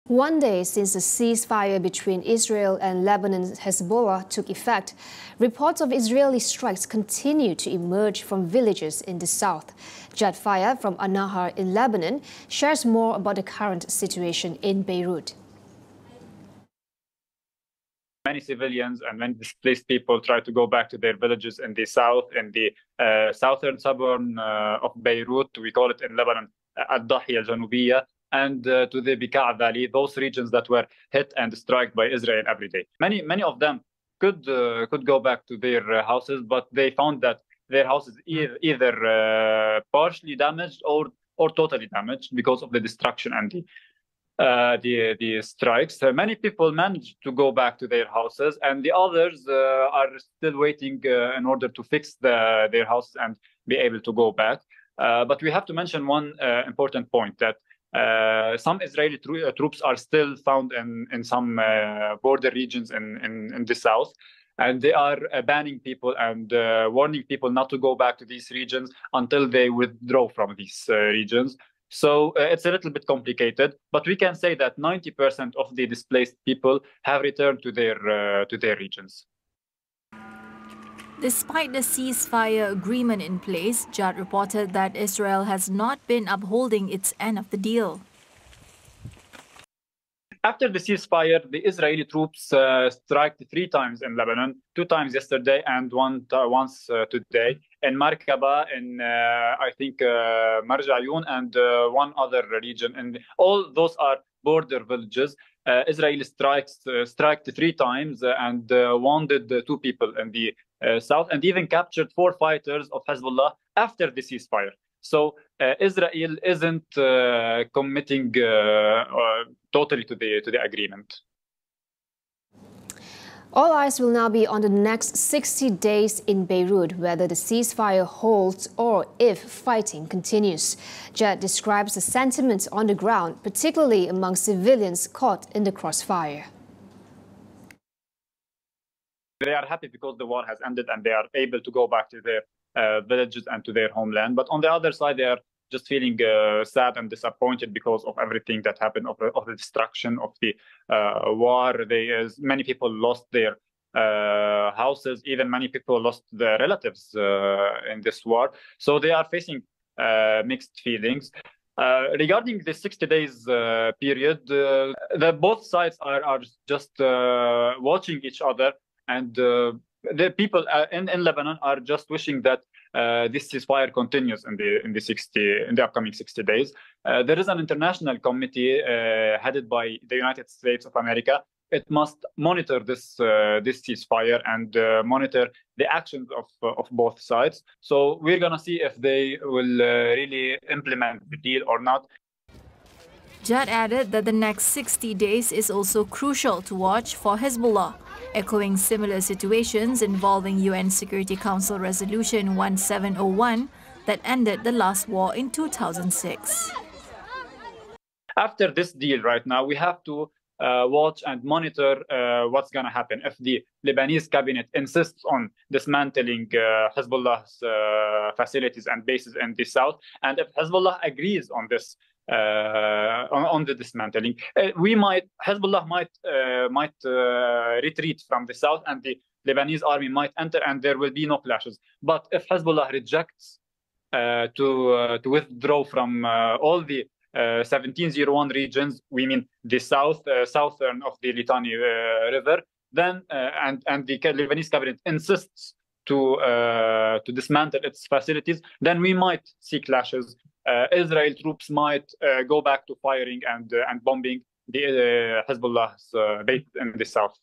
1 day since the ceasefire between Israel and Lebanon's Hezbollah took effect, reports of Israeli strikes continue to emerge from villages in the south. Jad Fayyad from Annahar in Lebanon shares more about the current situation in Beirut. Many civilians and many displaced people try to go back to their villages in the south, in the southern suburb of Beirut. We call it in Lebanon الضاحية الجنوبية, and to the Bekaa Valley, those regions that were hit and struck by Israel every day. Many of them could go back to their houses, but they found that their houses either partially damaged or totally damaged because of the destruction and the strikes. Many people managed to go back to their houses, and the others are still waiting in order to fix their houses and be able to go back. But we have to mention one important point, that some Israeli troops are still found in some border regions in the south, and they are banning people and warning people not to go back to these regions until they withdraw from these regions. So it's a little bit complicated, but we can say that 90% of the displaced people have returned to their regions. Despite the ceasefire agreement in place, Jad reported that Israel has not been upholding its end of the deal. After the ceasefire, the Israeli troops struck 3 times in Lebanon, 2 times yesterday and once today, in Markaba, in I think Marjayoun, and one other region. And all those are border villages. Israeli struck 3 times and wounded 2 people in the south, and even captured 4 fighters of Hezbollah after the ceasefire. So Israel isn't committing totally to the agreement. All eyes will now be on the next 60 days in Beirut, whether the ceasefire holds or if fighting continues. Jad describes the sentiments on the ground, particularly among civilians caught in the crossfire. They are happy because the war has ended and they are able to go back to their villages and to their homeland. But on the other side, they are just feeling sad and disappointed because of everything that happened, of the destruction of the war. Many people lost their houses, even many people lost their relatives in this war. So they are facing mixed feelings. Regarding the 60 days period, both sides are just watching each other, and the people in Lebanon are just wishing that this ceasefire continues in the upcoming 60 days. There is an international committee headed by the United States of America. It must monitor this ceasefire and monitor the actions of both sides. So we're gonna see if they will really implement the deal or not. Jad added that the next 60 days is also crucial to watch for Hezbollah, echoing similar situations involving UN Security Council Resolution 1701 that ended the last war in 2006. After this deal right now, we have to watch and monitor what's going to happen. If the Lebanese cabinet insists on dismantling Hezbollah's facilities and bases in the south, and if Hezbollah agrees on this, on the dismantling, Hezbollah might retreat from the south, and the Lebanese army might enter, and there will be no clashes. But if Hezbollah rejects to withdraw from all the 1701 regions, we mean the southern of the Litani River, then and the Lebanese cabinet insists to dismantle its facilities, then we might see clashes. Israel troops might go back to firing and bombing the Hezbollah's base in the south.